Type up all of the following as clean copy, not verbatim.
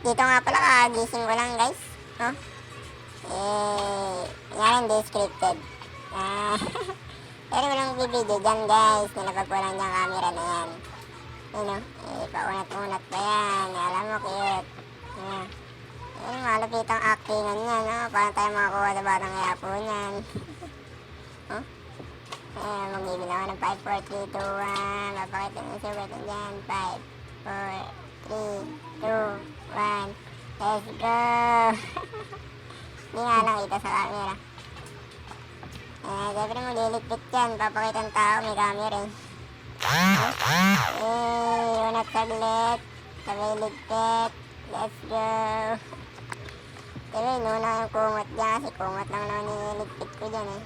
Dito nga pala, kagising ko lang guys. Oh. Ngayon hindi scripted. Ah, pero walang bibidyo dyan guys. Nilapag ko lang dyan camera na yan. Yun o. Paunat-unat pa yan. Alam mo, cute. Ayan. Malapit ang actingan yan. Oh. Paano tayo makakuha sa batang yapo niyan? Oh. Magbibigay ako ng 5, 4, 3, 2, 1. Mapakita nyo sa weton dyan. 5, 4, 3, 2, 1. Let's go! Hindi nga lang kita sa camera. Siyempre magliligpit yan. Papakita ng tao, may camera eh. Unat saglit. Sabay ligpit. Let's go! Siyempre, nuna yung kumot dyan kasi kumot lang naman niligpit ko dyan eh.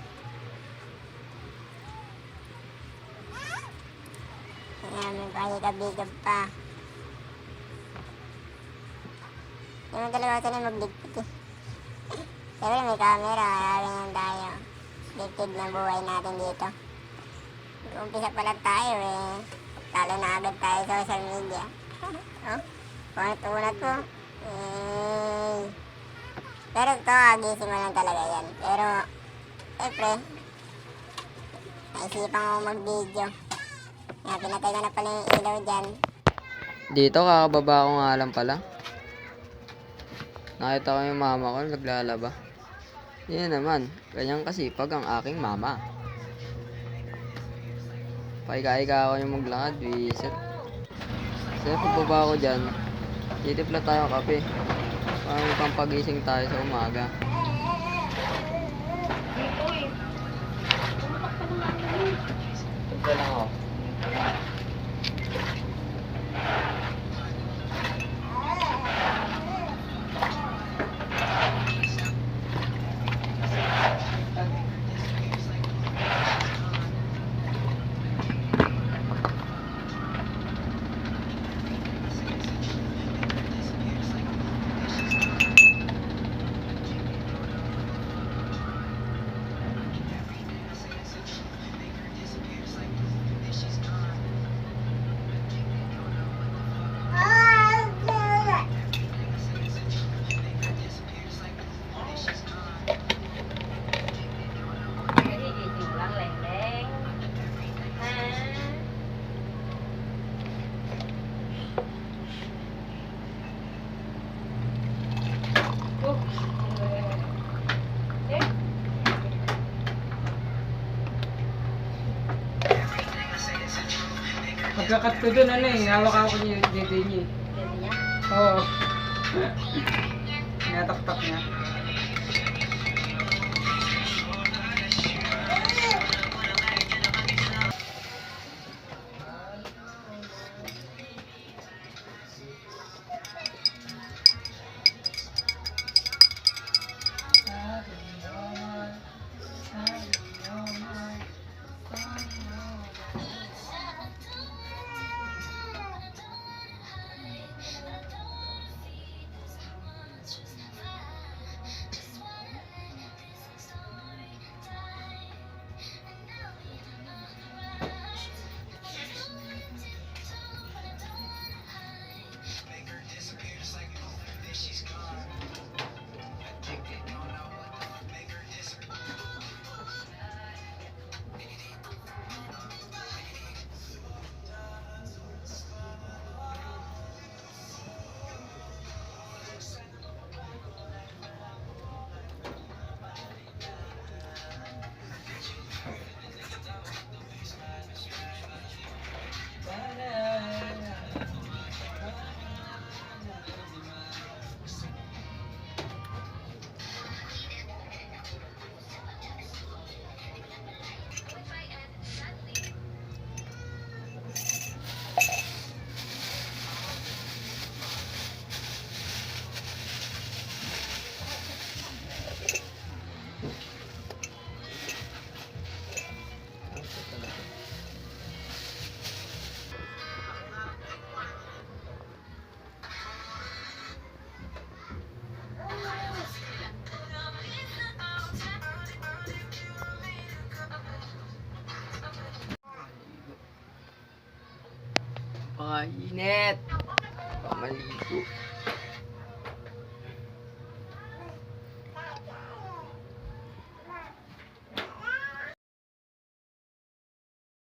Ayan, may pahigab-higab pa. Hindi mo talaga ako sanay magligpit eh. Siyempre may camera, maraming yan tayo. Ligpit ng buhay natin dito. Umpisa pa lang tayo eh. Talo na agad tayo sa social media. Oh, punat-unat po. Pero ito, gising mo lang talaga yan. Pero, siyempre, naisipan ko mag-video. Kaya pinatay ko na pala yung ilaw dyan. Dito, kakababa ko nga lang pala. Nakita ko yung mama ko naglalaba. Yan naman, ganyan kasipag ang aking mama. Paika-ika ako yung maglakad, visit. Kasi pagbaba ko dyan, titipla tayo kape. Para may pampagising tayo sa umaga. Ito lang ako. Pagkakat ko dun, hawak ako niya yung dede niya. Dede niya? Oo. Tinataktak niya. Pakainit. Pamaligo.